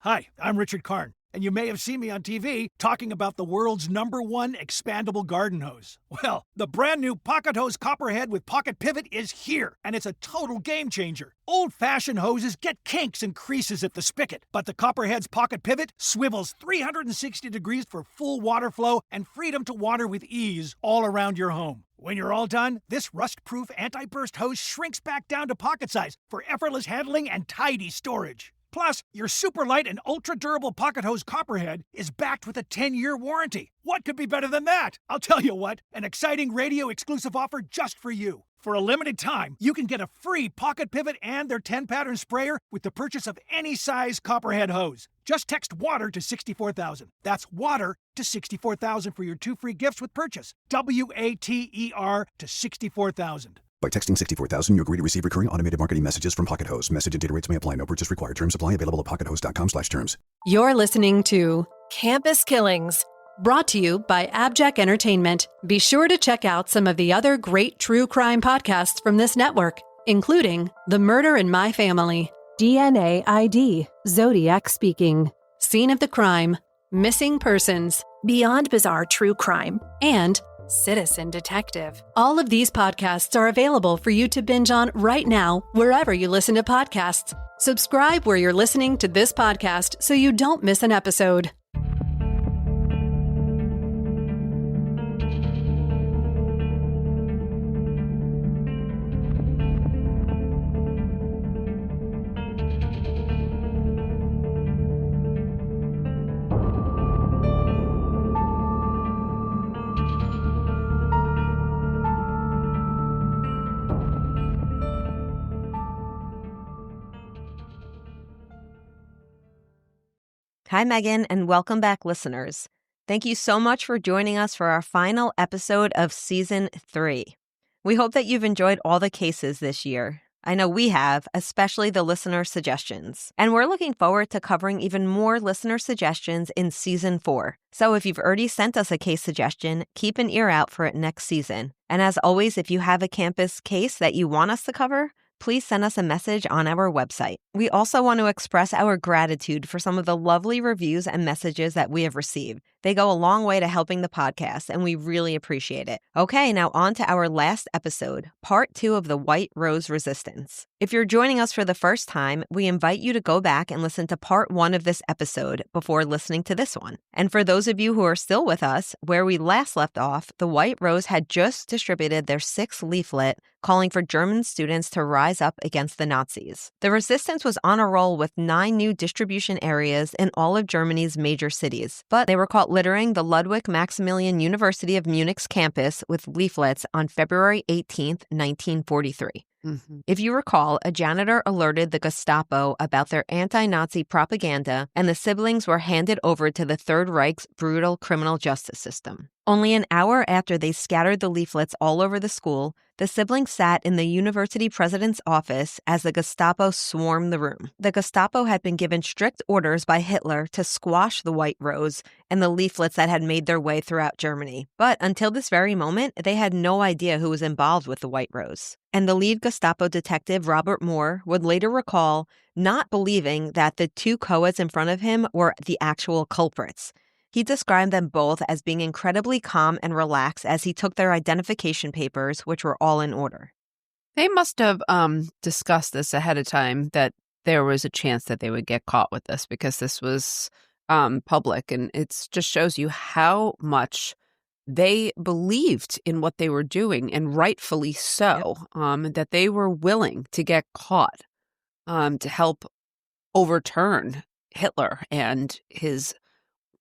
Hi, I'm Richard Karn, and you may have seen me on TV talking about the world's #1 expandable garden hose. Well, the brand new Pocket Hose Copperhead with Pocket Pivot is here, and it's a total game changer. Old-fashioned hoses get kinks and creases at the spigot, but the Copperhead's Pocket Pivot swivels 360 degrees for full water flow and freedom to water with ease all around your home. When you're all done, this rust-proof anti-burst hose shrinks back down to pocket size for effortless handling and tidy storage. Plus, your super light and ultra-durable Pocket Hose Copperhead is backed with a 10-year warranty. What could be better than that? I'll tell you what, an exciting radio-exclusive offer just for you. For a limited time, you can get a free Pocket Pivot and their 10-pattern sprayer with the purchase of any size Copperhead hose. Just text WATER to 64,000. That's WATER to 64,000 for your 2 free gifts with purchase. WATER to 64,000. By texting 64,000, you agree to receive recurring automated marketing messages from Pocket Hose. Message and data rates may apply. No purchase required. Terms apply. Available at pockethose.com/terms. You're listening to Campus Killings, brought to you by Abject Entertainment. Be sure to check out some of the other great true crime podcasts from this network, including The Murder in My Family, DNA ID, Zodiac Speaking, Scene of the Crime, Missing Persons, Beyond Bizarre True Crime, and Citizen Detective. all of these podcasts are available for you to binge on right now, wherever you listen to podcasts. Subscribe where you're listening to this podcast so you don't miss an episode. Hi, Megan, and welcome back, listeners. Thank you so much for joining us for our final episode of Season 3. We hope that you've enjoyed all the cases this year. I know we have, especially the listener suggestions. And we're looking forward to covering even more listener suggestions in Season 4. So if you've already sent us a case suggestion, keep an ear out for it next season. And as always, if you have a campus case that you want us to cover, please send us a message on our website. We also want to express our gratitude for some of the lovely reviews and messages that we have received. They go a long way to helping the podcast, and we really appreciate it. Okay, now on to our last episode, Part 2 of the White Rose Resistance. If you're joining us for the first time, we invite you to go back and listen to Part 1 of this episode before listening to this one. And for those of you who are still with us, where we last left off, the White Rose had just distributed their 6th leaflet calling for German students to rise up against the Nazis. The resistance was on a roll with 9 new distribution areas in all of Germany's major cities, but they were caught littering the Ludwig Maximilian University of Munich's campus with leaflets on February 18th, 1943. If you recall, a janitor alerted the Gestapo about their anti-Nazi propaganda, and the siblings were handed over to the Third Reich's brutal criminal justice system. Only an hour after they scattered the leaflets all over the school, the siblings sat in the university president's office as the Gestapo swarmed the room. The Gestapo had been given strict orders by Hitler to squash the White Rose and the leaflets that had made their way throughout Germany. But until this very moment, they had no idea who was involved with the White Rose. And the lead Gestapo detective, Robert Moore, would later recall not believing that the 2 co-eds in front of him were the actual culprits. He described them both as being incredibly calm and relaxed as he took their identification papers, which were all in order. They must have discussed this ahead of time, that there was a chance that they would get caught with this, because this was public, and it just shows you how much they believed in what they were doing, and rightfully so, that they were willing to get caught to help overturn Hitler and his,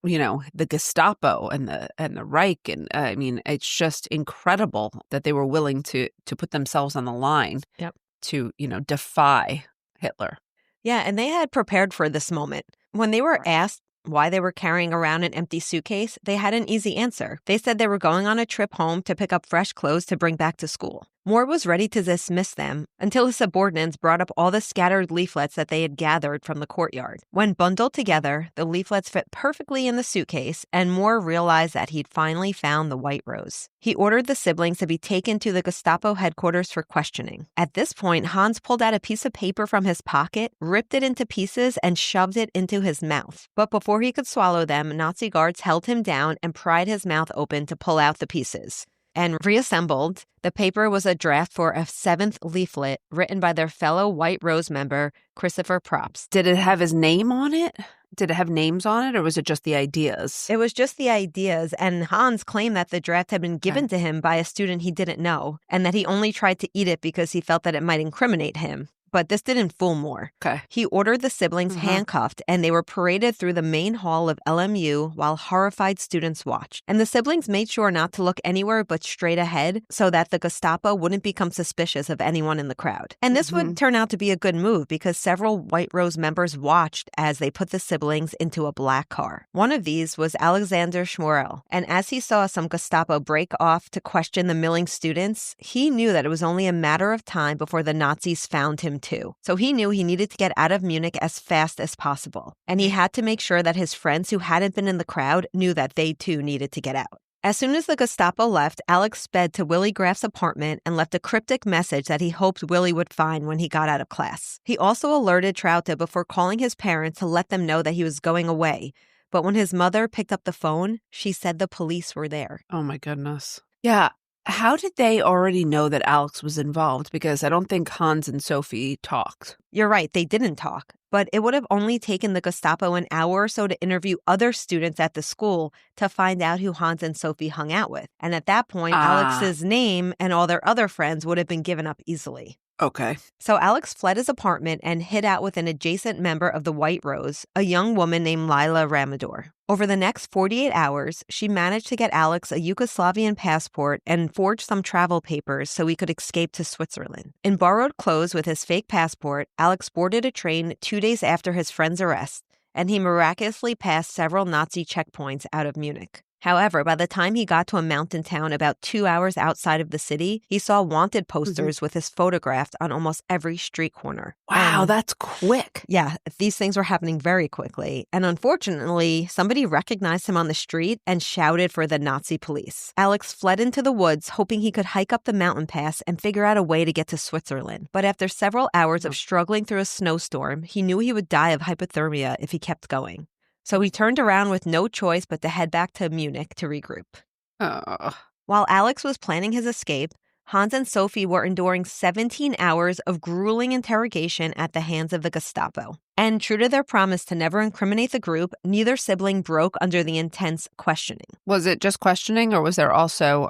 the Gestapo and the Reich. And I mean, it's just incredible that they were willing to put themselves on the line to, defy Hitler. Yeah, and they had prepared for this moment. When they were asked why they were carrying around an empty suitcase, they had an easy answer. They said they were going on a trip home to pick up fresh clothes to bring back to school. Moore was ready to dismiss them until his subordinates brought up all the scattered leaflets that they had gathered from the courtyard. When bundled together, the leaflets fit perfectly in the suitcase, and Moore realized that he'd finally found the White Rose. He ordered the siblings to be taken to the Gestapo headquarters for questioning. At this point, Hans pulled out a piece of paper from his pocket, ripped it into pieces, and shoved it into his mouth. But before he could swallow them, Nazi guards held him down and pried his mouth open to pull out the pieces. And reassembled, the paper was a draft for a 7th leaflet written by their fellow White Rose member, Christopher Probst. Did it have his name on it? Did it have names on it, or was it just the ideas? It was just the ideas, and Hans claimed that the draft had been given to him by a student he didn't know, and that he only tried to eat it because he felt that it might incriminate him. But this didn't fool Moore. Okay. He ordered the siblings handcuffed, and they were paraded through the main hall of LMU while horrified students watched. And the siblings made sure not to look anywhere but straight ahead so that the Gestapo wouldn't become suspicious of anyone in the crowd. And this would turn out to be a good move because several White Rose members watched as they put the siblings into a black car. One of these was Alexander Schmorell, and as he saw some Gestapo break off to question the milling students, he knew that it was only a matter of time before the Nazis found him too. So he knew he needed to get out of Munich as fast as possible. And he had to make sure that his friends who hadn't been in the crowd knew that they too needed to get out. As soon as the Gestapo left, Alex sped to Willy Graf's apartment and left a cryptic message that he hoped Willy would find when he got out of class. He also alerted Traute before calling his parents to let them know that he was going away. But when his mother picked up the phone, she said the police were there. Oh my goodness. Yeah. How did they already know that Alex was involved? Because I don't think Hans and Sophie talked. You're right, they didn't talk. But it would have only taken the Gestapo an hour or so to interview other students at the school to find out who Hans and Sophie hung out with. And at that point, Alex's name and all their other friends would have been given up easily. Okay. So Alex fled his apartment and hid out with an adjacent member of the White Rose, a young woman named Lila Ramador. Over the next 48 hours, she managed to get Alex a Yugoslavian passport and forged some travel papers so he could escape to Switzerland. In borrowed clothes with his fake passport, Alex boarded a train 2 days after his friend's arrest, and he miraculously passed several Nazi checkpoints out of Munich. However, by the time he got to a mountain town about 2 hours outside of the city, he saw wanted posters with his photograph on almost every street corner. Wow, that's quick. Yeah, these things were happening very quickly. And unfortunately, somebody recognized him on the street and shouted for the Nazi police. Alex fled into the woods, hoping he could hike up the mountain pass and figure out a way to get to Switzerland. But after several hours of struggling through a snowstorm, he knew he would die of hypothermia if he kept going. So he turned around with no choice but to head back to Munich to regroup. While Alex was planning his escape, Hans and Sophie were enduring 17 hours of grueling interrogation at the hands of the Gestapo. And true to their promise to never incriminate the group, neither sibling broke under the intense questioning. Was it just questioning, or was there also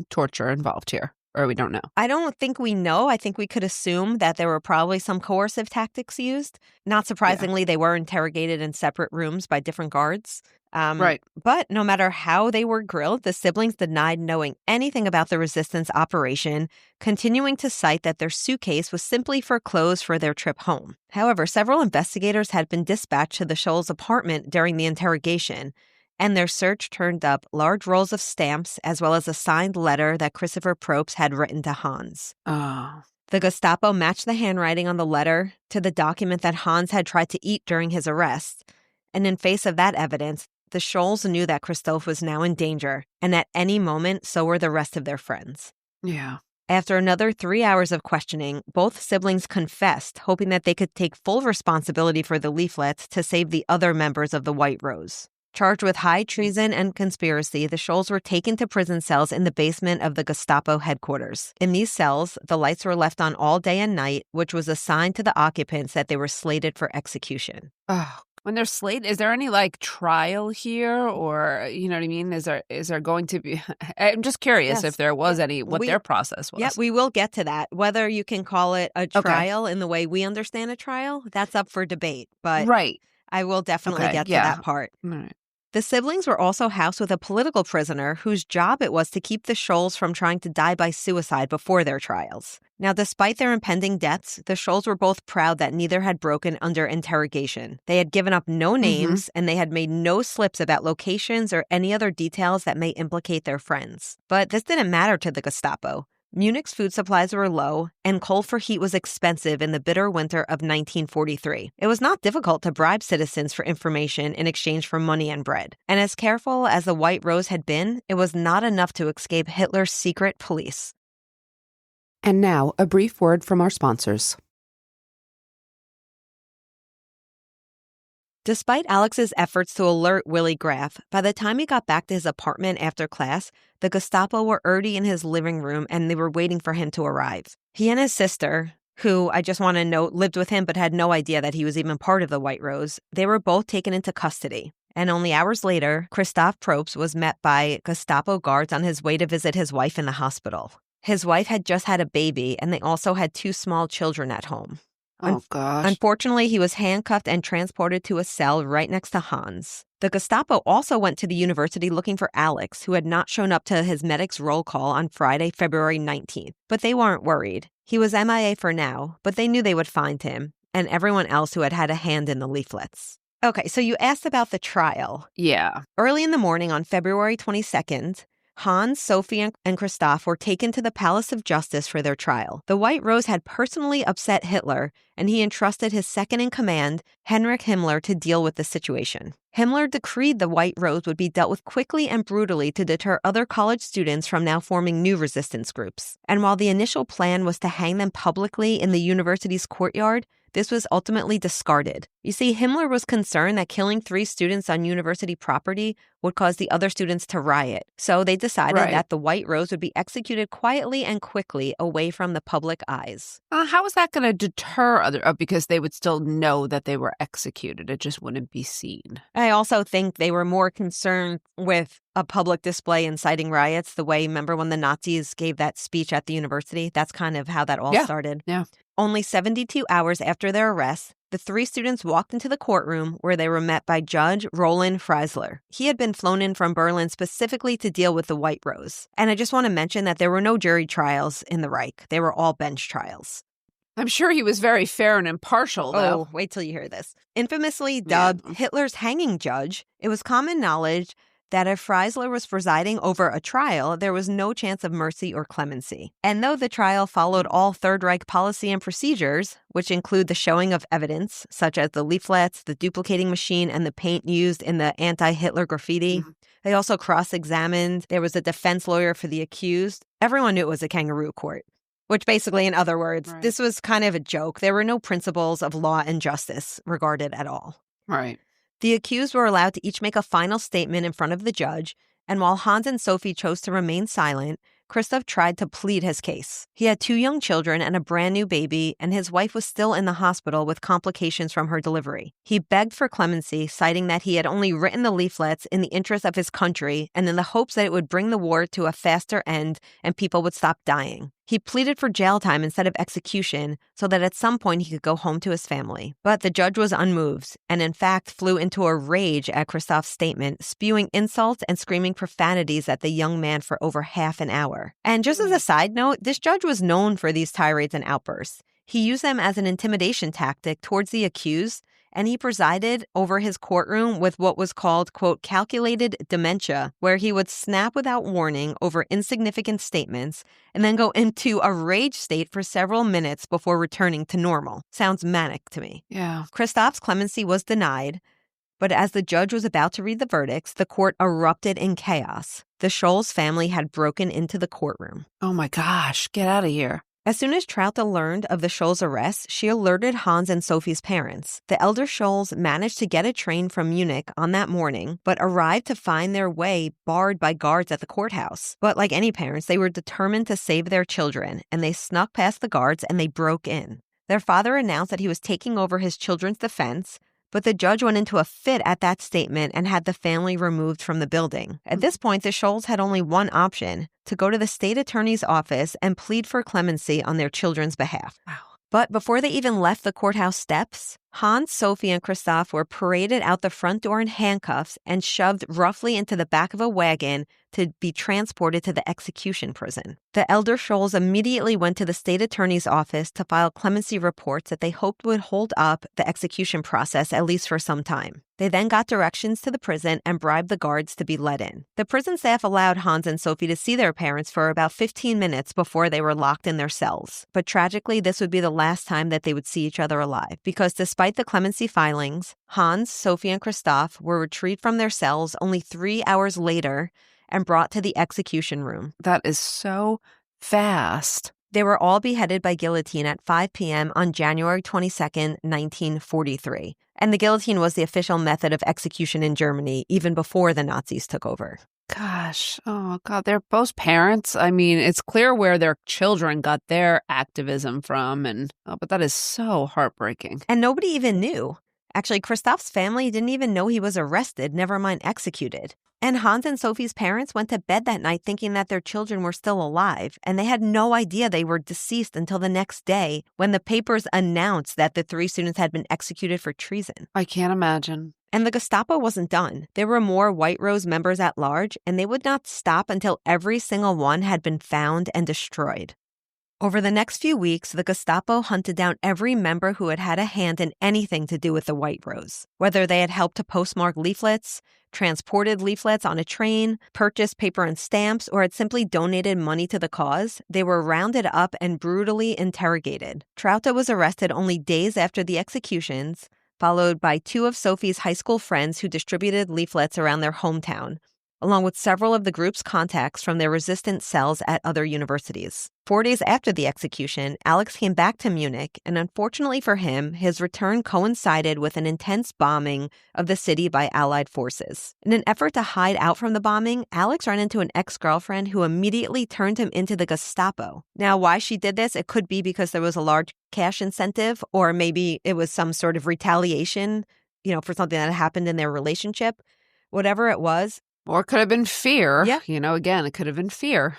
torture involved here? Or we don't know? I don't think we know. I think we could assume that there were probably some coercive tactics used. Not surprisingly, they were interrogated in separate rooms by different guards. Right. But no matter how they were grilled, the siblings denied knowing anything about the resistance operation, continuing to cite that their suitcase was simply for clothes for their trip home. However, several investigators had been dispatched to the Scholl's apartment during the interrogation, and their search turned up large rolls of stamps as well as a signed letter that Christopher Probst had written to Hans. Oh. The Gestapo matched the handwriting on the letter to the document that Hans had tried to eat during his arrest, and in face of that evidence, the Scholls knew that Christoph was now in danger, and at any moment, so were the rest of their friends. Yeah. After another 3 hours of questioning, both siblings confessed, hoping that they could take full responsibility for the leaflets to save the other members of the White Rose. Charged with high treason and conspiracy, the Scholls were taken to prison cells in the basement of the Gestapo headquarters. In these cells, the lights were left on all day and night, which was a sign to the occupants that they were slated for execution. Oh, when they're slated, is there any trial here, or you know what I mean? Is there going to be? I'm just curious if there was any, what their process was. Yeah, we will get to that. Whether you can call it a trial in the way we understand a trial, that's up for debate. But right. I will definitely get to that part. Right. The siblings were also housed with a political prisoner whose job it was to keep the Scholls from trying to die by suicide before their trials. Now, despite their impending deaths, the Scholls were both proud that neither had broken under interrogation. They had given up no names, and they had made no slips about locations or any other details that may implicate their friends. But this didn't matter to the Gestapo. Munich's food supplies were low, and coal for heat was expensive in the bitter winter of 1943. It was not difficult to bribe citizens for information in exchange for money and bread. And as careful as the White Rose had been, it was not enough to escape Hitler's secret police. And now, a brief word from our sponsors. Despite Alex's efforts to alert Willie Graff, by the time he got back to his apartment after class, the Gestapo were already in his living room and they were waiting for him to arrive. He and his sister, who I just want to note lived with him but had no idea that he was even part of the White Rose, they were both taken into custody. And only hours later, Christoph Probst was met by Gestapo guards on his way to visit his wife in the hospital. His wife had just had a baby, and they also had 2 small children at home. Oh, gosh. Unfortunately, he was handcuffed and transported to a cell right next to Hans. The Gestapo also went to the university looking for Alex, who had not shown up to his medic's roll call on Friday, February 19th. But they weren't worried. He was MIA for now, but they knew they would find him, and everyone else who had had a hand in the leaflets. Okay, so you asked about the trial. Yeah. Early in the morning on February 22nd, Hans, Sophie, and Christoph were taken to the Palace of Justice for their trial. The White Rose had personally upset Hitler, and he entrusted his second-in-command, Heinrich Himmler, to deal with the situation. Himmler decreed the White Rose would be dealt with quickly and brutally to deter other college students from now forming new resistance groups. And while the initial plan was to hang them publicly in the university's courtyard, this was ultimately discarded. You see, Himmler was concerned that killing 3 students on university property would cause the other students to riot. So they decided that the White Rose would be executed quietly and quickly away from the public eyes. How is that going to deter because they would still know that they were executed. It just wouldn't be seen. I also think they were more concerned with a public display inciting riots, the way, remember when the Nazis gave that speech at the university? That's kind of how that all started. Yeah. Only 72 hours after their arrest, the 3 students walked into the courtroom where they were met by Judge Roland Freisler. He had been flown in from Berlin specifically to deal with the White Rose. And I just want to mention that there were no jury trials in the Reich. They were all bench trials. I'm sure he was very fair and impartial, though. Oh, wait till you hear this. Infamously dubbed Hitler's hanging judge, it was common knowledge that if Freisler was presiding over a trial, there was no chance of mercy or clemency. And though the trial followed all Third Reich policy and procedures, which include the showing of evidence, such as the leaflets, the duplicating machine, and the paint used in the anti-Hitler graffiti, they also cross-examined. There was a defense lawyer for the accused. Everyone knew it was a kangaroo court. Which basically, in other words, this was kind of a joke. There were no principles of law and justice regarded at all. Right. The accused were allowed to each make a final statement in front of the judge, and while Hans and Sophie chose to remain silent, Christoph tried to plead his case. He had 2 young children and a brand new baby, and his wife was still in the hospital with complications from her delivery. He begged for clemency, citing that he had only written the leaflets in the interest of his country and in the hopes that it would bring the war to a faster end and people would stop dying. He pleaded for jail time instead of execution so that at some point he could go home to his family. But the judge was unmoved and in fact flew into a rage at Christoph's statement, spewing insults and screaming profanities at the young man for over half an hour. And just as a side note, this judge was known for these tirades and outbursts. He used them as an intimidation tactic towards the accused, and he presided over his courtroom with what was called, quote, calculated dementia, where he would snap without warning over insignificant statements and then go into a rage state for several minutes before returning to normal. Sounds manic to me. Yeah. Christoph's clemency was denied, but as the judge was about to read the verdicts, the court erupted in chaos. The Scholes family had broken into the courtroom. Oh my gosh, get out of here. As soon as Traute learned of the Scholes arrest, she alerted Hans and Sophie's parents. The elder Scholes managed to get a train from Munich on that morning, but arrived to find their way barred by guards at the courthouse. But like any parents, they were determined to save their children, and they snuck past the guards and they broke in. Their father announced that he was taking over his children's defense, but the judge went into a fit at that statement and had the family removed from the building. At this point, the Scholes had only one option: to go to the state attorney's office and plead for clemency on their children's behalf. Wow. But before they even left the courthouse steps, Hans, Sophie, and Christoph were paraded out the front door in handcuffs and shoved roughly into the back of a wagon to be transported to the execution prison. The elder Scholes immediately went to the state attorney's office to file clemency reports that they hoped would hold up the execution process at least for some time. They then got directions to the prison and bribed the guards to be let in. The prison staff allowed Hans and Sophie to see their parents for about 15 minutes before they were locked in their cells. But tragically, this would be the last time that they would see each other alive, because despite the clemency filings, Hans, Sophie, and Christoph were retrieved from their cells only 3 hours later and brought to the execution room. That is so fast. They were all beheaded by guillotine at 5 p.m. on January 22nd, 1943. And the guillotine was the official method of execution in Germany even before the Nazis took over. Gosh, oh God, they're both parents. I mean, it's clear where their children got their activism from, but that is so heartbreaking. And nobody even knew. Actually, Christoph's family didn't even know he was arrested, never mind executed. And Hans and Sophie's parents went to bed that night thinking that their children were still alive, and they had no idea they were deceased until the next day when the papers announced that the 3 students had been executed for treason. I can't imagine. And the Gestapo wasn't done. There were more White Rose members at large, and they would not stop until every single one had been found and destroyed. Over the next few weeks, the Gestapo hunted down every member who had had a hand in anything to do with the White Rose, whether they had helped to postmark leaflets, transported leaflets on a train, purchased paper and stamps, or had simply donated money to the cause. They were rounded up and brutally interrogated. Traute was arrested only days after the executions, followed by 2 of Sophie's high school friends who distributed leaflets around their hometown, along with several of the group's contacts from their resistance cells at other universities. 4 days after the execution, Alex came back to Munich, and unfortunately for him, his return coincided with an intense bombing of the city by Allied forces. In an effort to hide out from the bombing, Alex ran into an ex-girlfriend who immediately turned him into the Gestapo. Now, why she did this, it could be because there was a large cash incentive, or maybe it was some sort of retaliation, for something that happened in their relationship. Whatever it was. Or it could have been fear. Yeah. Again, it could have been fear.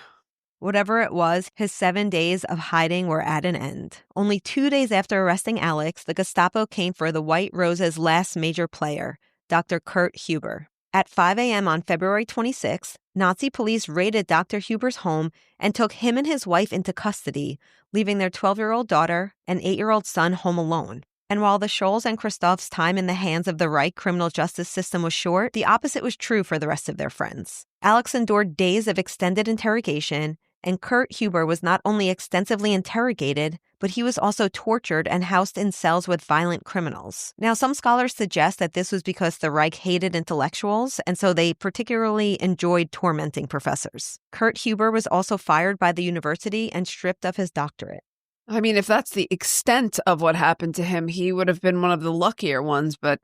Whatever it was, his 7 days of hiding were at an end. Only 2 days after arresting Alex, the Gestapo came for the White Rose's last major player, Dr. Kurt Huber. At 5 a.m. on February 26th, Nazi police raided Dr. Huber's home and took him and his wife into custody, leaving their 12-year-old daughter and 8-year-old son home alone. And while the Scholes and Christoph's time in the hands of the Reich criminal justice system was short, the opposite was true for the rest of their friends. Alex endured days of extended interrogation, and Kurt Huber was not only extensively interrogated, but he was also tortured and housed in cells with violent criminals. Now, some scholars suggest that this was because the Reich hated intellectuals, and so they particularly enjoyed tormenting professors. Kurt Huber was also fired by the university and stripped of his doctorate. I mean, if that's the extent of what happened to him, he would have been one of the luckier ones, but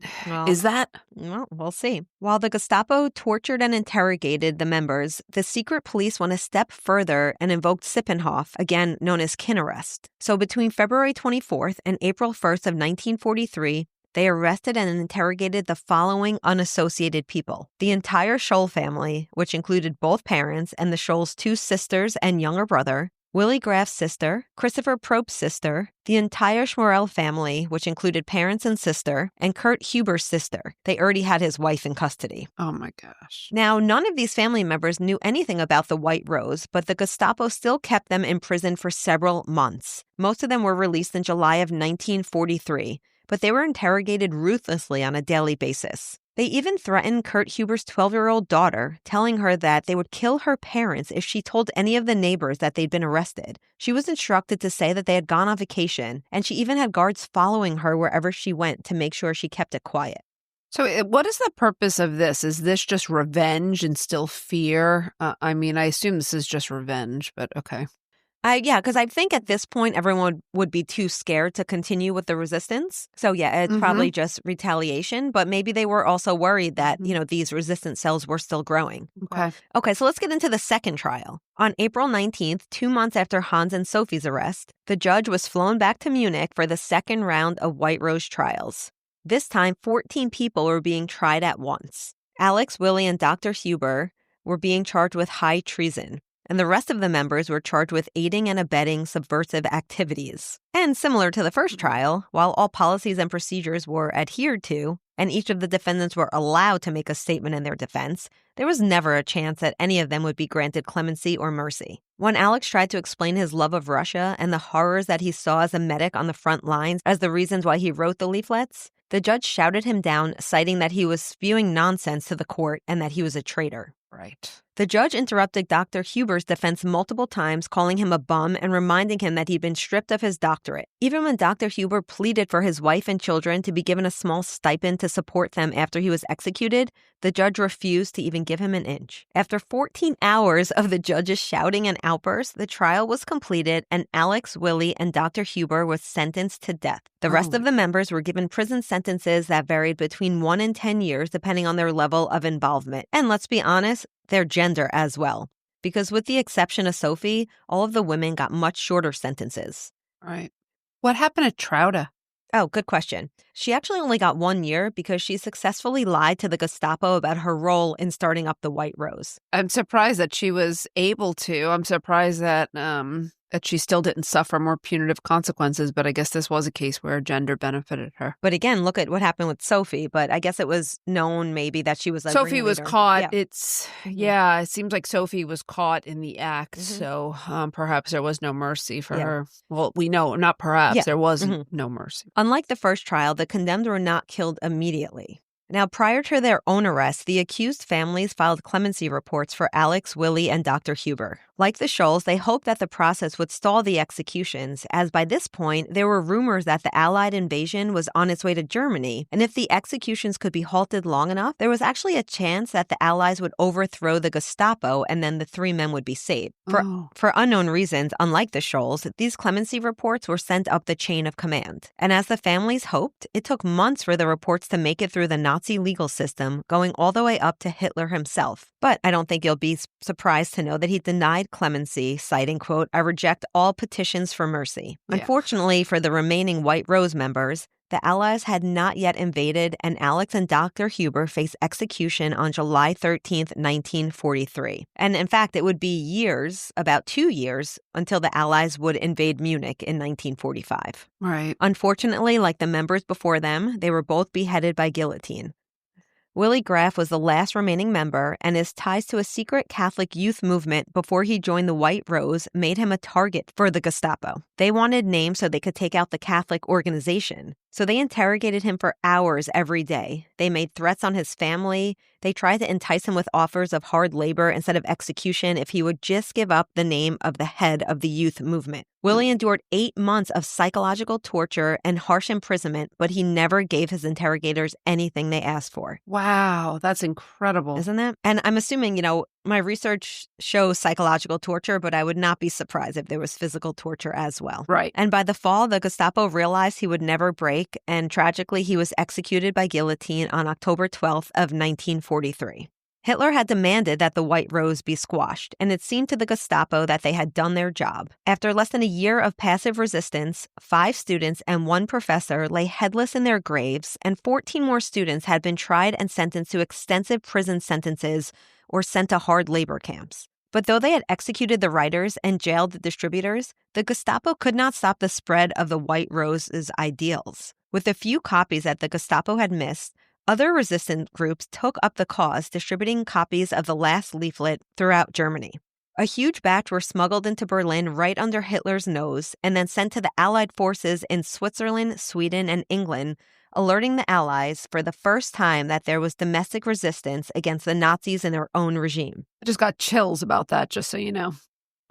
is that? Well, we'll see. While the Gestapo tortured and interrogated the members, the secret police went a step further and invoked Sippenhof, again known as kin arrest. So between February 24th and April 1st of 1943, they arrested and interrogated the following unassociated people: the entire Scholl family, which included both parents and the Scholl's 2 sisters and younger brother, Willie Graf's sister, Christopher Probst's sister, the entire Schmorell family, which included parents and sister, and Kurt Huber's sister. They already had his wife in custody. Oh my gosh. Now, none of these family members knew anything about the White Rose, but the Gestapo still kept them in prison for several months. Most of them were released in July of 1943, but they were interrogated ruthlessly on a daily basis. They even threatened Kurt Huber's 12-year-old daughter, telling her that they would kill her parents if she told any of the neighbors that they'd been arrested. She was instructed to say that they had gone on vacation, and she even had guards following her wherever she went to make sure she kept it quiet. So what is the purpose of this? Is this just revenge and still fear? I assume this is just revenge, but okay. Yeah, because I think at this point, everyone would be too scared to continue with the resistance. So yeah, it's probably just retaliation, but maybe they were also worried that, these resistance cells were still growing. Okay, so let's get into the second trial. On April 19th, 2 months after Hans and Sophie's arrest, the judge was flown back to Munich for the second round of White Rose trials. This time, 14 people were being tried at once. Alex, Willie, and Dr. Huber were being charged with high treason. and the rest of the members were charged with aiding and abetting subversive activities. And similar to the first trial, while all policies and procedures were adhered to, and each of the defendants were allowed to make a statement in their defense, there was never a chance that any of them would be granted clemency or mercy. When Alex tried to explain his love of Russia and the horrors that he saw as a medic on the front lines as the reasons why he wrote the leaflets, the judge shouted him down, citing that he was spewing nonsense to the court and that he was a traitor. Right. The judge interrupted Dr. Huber's defense multiple times, calling him a bum and reminding him that he'd been stripped of his doctorate. Even when Dr. Huber pleaded for his wife and children to be given a small stipend to support them after he was executed, the judge refused to even give him an inch. After 14 hours of the judge's shouting and outbursts, the trial was completed and Alex, Willie, and Dr. Huber were sentenced to death. The rest of the members were given prison sentences that varied between 1 and 10 years depending on their level of involvement. And let's be honest, their gender as well. Because with the exception of Sophie, all of the women got much shorter sentences. Right. What happened to Trouda? Oh, good question. She actually only got 1 year because she successfully lied to the Gestapo about her role in starting up the White Rose. I'm surprised that she was able to. I'm surprised that she still didn't suffer more punitive consequences, but I guess this was a case where gender benefited her. But again, look at what happened with Sophie, but I guess it was known maybe that she was a Sophie was ringleader. caught. Yeah. It seems like Sophie was caught in the act, so perhaps there was no mercy for her. Well, we know, not perhaps, there was no mercy. Unlike the first trial, the condemned were not killed immediately. Now, prior to their own arrest, the accused families filed clemency reports for Alex, Willie, and Dr. Huber. Like the Scholls, they hoped that the process would stall the executions, as by this point, there were rumors that the Allied invasion was on its way to Germany, and if the executions could be halted long enough, there was actually a chance that the Allies would overthrow the Gestapo and then the 3 men would be saved. For unknown reasons, unlike the Scholls, these clemency reports were sent up the chain of command. And as the families hoped, it took months for the reports to make it through the Nazi legal system, going all the way up to Hitler himself. But I don't think you'll be surprised to know that he denied clemency, citing, quote, "I reject all petitions for mercy." Yeah. Unfortunately for the remaining White Rose members, the Allies had not yet invaded, and Alex and Dr. Huber faced execution on July 13th, 1943. And in fact, it would be years, about 2 years, until the Allies would invade Munich in 1945. Right. Unfortunately, like the members before them, they were both beheaded by guillotine. Willie Graf was the last remaining member, and his ties to a secret Catholic youth movement before he joined the White Rose made him a target for the Gestapo. They wanted names so they could take out the Catholic organization. So they interrogated him for hours every day. They made threats on his family. They tried to entice him with offers of hard labor instead of execution if he would just give up the name of the head of the youth movement. Willie endured 8 months of psychological torture and harsh imprisonment, but he never gave his interrogators anything they asked for. Wow, that's incredible. Isn't it? And I'm assuming, my research shows psychological torture, but I would not be surprised if there was physical torture as well. Right. And by the fall, the Gestapo realized he would never break, and tragically, he was executed by guillotine on October 12th of 1943. Hitler had demanded that the White Rose be squashed, and it seemed to the Gestapo that they had done their job. After less than a year of passive resistance, 5 students and 1 professor lay headless in their graves, and 14 more students had been tried and sentenced to extensive prison sentences or sent to hard labor camps. But though they had executed the writers and jailed the distributors, the Gestapo could not stop the spread of the White Rose's ideals. With the few copies that the Gestapo had missed, other resistant groups took up the cause, distributing copies of the last leaflet throughout Germany. A huge batch were smuggled into Berlin right under Hitler's nose and then sent to the Allied forces in Switzerland, Sweden, and England, alerting the Allies for the first time that there was domestic resistance against the Nazis in their own regime. I just got chills about that, just so you know.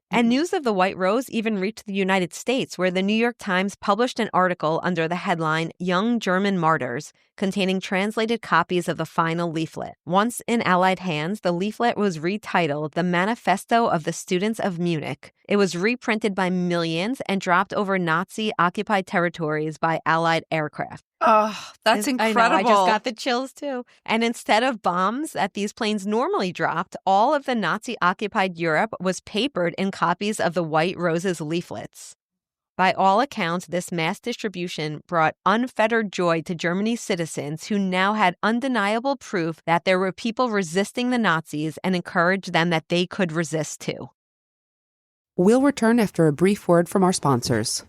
And news of the White Rose even reached the United States, where the New York Times published an article under the headline "Young German Martyrs," containing translated copies of the final leaflet. Once in Allied hands, the leaflet was retitled The Manifesto of the Students of Munich. It was reprinted by millions and dropped over Nazi-occupied territories by Allied aircraft. Oh, that's incredible. I know, I just got the chills too. And instead of bombs that these planes normally dropped, all of the Nazi-occupied Europe was papered in copies of the White Rose's leaflets. By all accounts, this mass distribution brought unfettered joy to Germany's citizens who now had undeniable proof that there were people resisting the Nazis and encouraged them that they could resist too. We'll return after a brief word from our sponsors.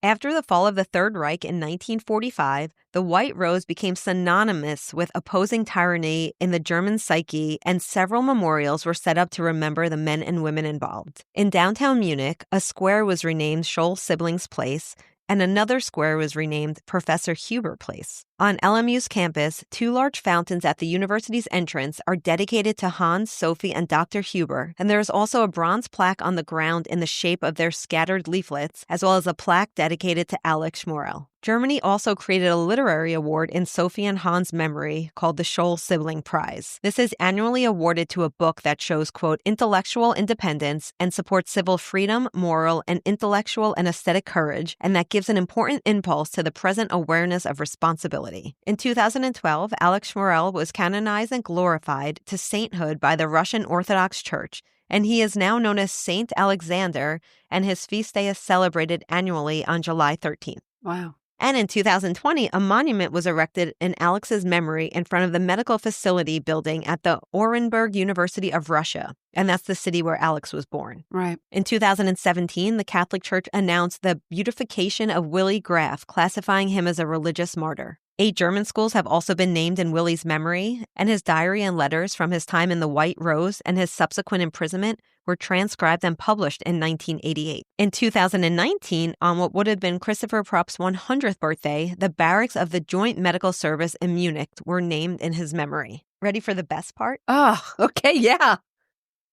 After the fall of the Third Reich in 1945, the White Rose became synonymous with opposing tyranny in the German psyche, and several memorials were set up to remember the men and women involved. In downtown Munich, a square was renamed Scholl Siblings Place, and another square was renamed Professor Huber Place. On LMU's campus, 2 large fountains at the university's entrance are dedicated to Hans, Sophie, and Dr. Huber, and there is also a bronze plaque on the ground in the shape of their scattered leaflets, as well as a plaque dedicated to Alex Schmorell. Germany also created a literary award in Sophie and Hans' memory called the Scholl Sibling Prize. This is annually awarded to a book that shows, quote, intellectual independence and supports civil freedom, moral, and intellectual and aesthetic courage, and that gives an important impulse to the present awareness of responsibility. In 2012, Alex Schmorell was canonized and glorified to sainthood by the Russian Orthodox Church, and he is now known as Saint Alexander, and his feast day is celebrated annually on July 13th. Wow. And in 2020, a monument was erected in Alex's memory in front of the medical facility building at the Orenburg University of Russia. And that's the city where Alex was born. Right. In 2017, the Catholic Church announced the beatification of Willy Graf, classifying him as a religious martyr. 8 German schools have also been named in Willy's memory, and his diary and letters from his time in the White Rose and his subsequent imprisonment were transcribed and published in 1988. In 2019, on what would have been Christopher Propp's 100th birthday, the barracks of the Joint Medical Service in Munich were named in his memory. Ready for the best part? Oh, okay, yeah.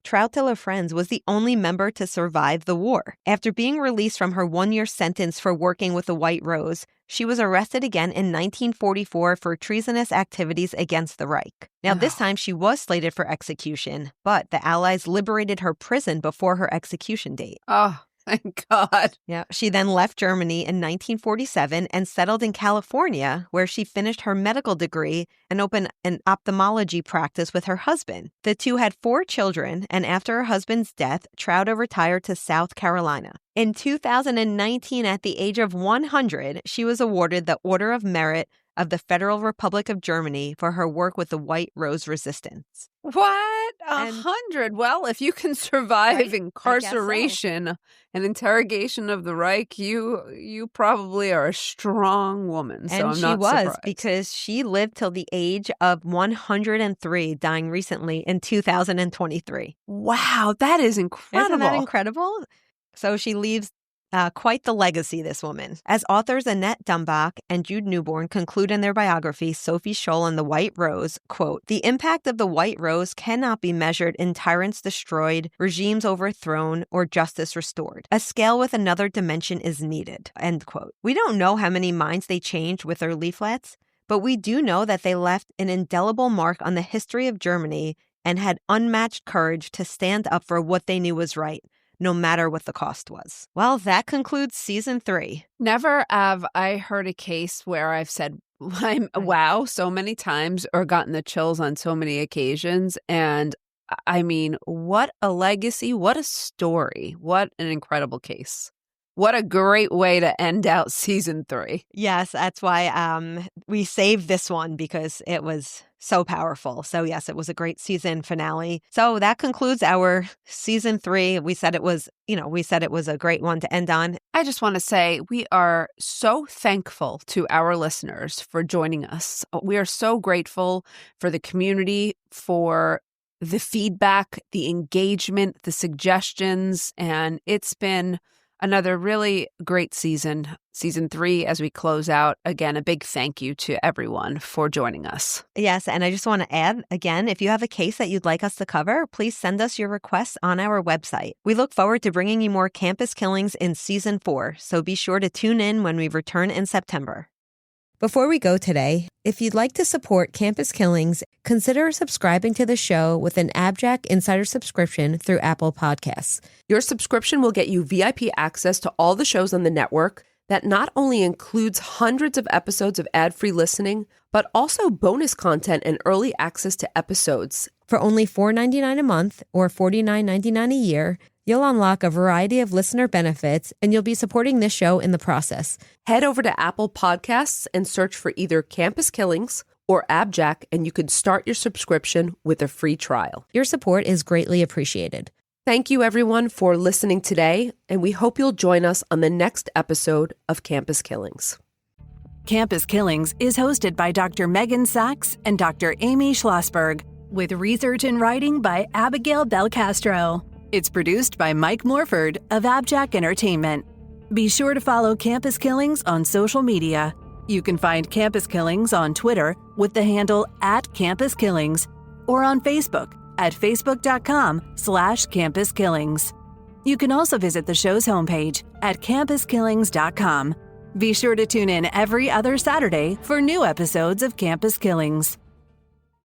Trautele Frenz was the only member to survive the war. After being released from her 1-year sentence for working with the White Rose, she was arrested again in 1944 for treasonous activities against the Reich. Now, this time she was slated for execution, but the Allies liberated her prison before her execution date. Oh, thank God. Yeah, she then left Germany in 1947 and settled in California, where she finished her medical degree and opened an ophthalmology practice with her husband. The two had 4 children, and after her husband's death, Trouta retired to South Carolina. In 2019, at the age of 100, she was awarded the Order of Merit of the Federal Republic of Germany for her work with the White Rose Resistance. What? 100? Well, if you can survive incarceration and interrogation of the Reich, you probably are a strong woman. So And I'm she not was, surprised. because she lived till the age of 103, dying recently in 2023. Wow, that is incredible. Isn't that incredible? So she leaves quite the legacy, this woman. As authors Annette Dumbach and Jude Newborn conclude in their biography, Sophie Scholl and the White Rose, quote, the impact of the White Rose cannot be measured in tyrants destroyed, regimes overthrown, or justice restored. A scale with another dimension is needed, end quote. We don't know how many minds they changed with their leaflets, but we do know that they left an indelible mark on the history of Germany and had unmatched courage to stand up for what they knew was right, no matter what the cost was. Well, that concludes season 3. Never have I heard a case where I've said, wow, so many times, or gotten the chills on so many occasions. And I mean, what a legacy, what a story, what an incredible case. What a great way to end out season 3. Yes, that's why we saved this one, because it was so powerful. So yes, it was a great season finale. So that concludes our season 3. We said it was a great one to end on. I just want to say we are so thankful to our listeners for joining us. We are so grateful for the community, for the feedback, the engagement, the suggestions, and it's been another really great season 3, as we close out. Again, a big thank you to everyone for joining us. Yes, and I just want to add, again, if you have a case that you'd like us to cover, please send us your requests on our website. We look forward to bringing you more campus killings in season 4, so be sure to tune in when we return in September. Before we go today, if you'd like to support Campus Killings, consider subscribing to the show with an Abjack Insider subscription through Apple Podcasts. Your subscription will get you VIP access to all the shows on the network that not only includes hundreds of episodes of ad-free listening, but also bonus content and early access to episodes. For only $4.99 a month or $49.99 a year, you'll unlock a variety of listener benefits, and you'll be supporting this show in the process. Head over to Apple Podcasts and search for either Campus Killings or Abjack, and you can start your subscription with a free trial. Your support is greatly appreciated. Thank you, everyone, for listening today, and we hope you'll join us on the next episode of Campus Killings. Campus Killings is hosted by Dr. Megan Sachs and Dr. Amy Schlossberg, with research and writing by Abigail Belcastro. It's produced by Mike Morford of Abjack Entertainment. Be sure to follow Campus Killings on social media. You can find Campus Killings on Twitter with the handle @CampusKillings or on Facebook at facebook.com/CampusKillings. You can also visit the show's homepage at campuskillings.com. Be sure to tune in every other Saturday for new episodes of Campus Killings.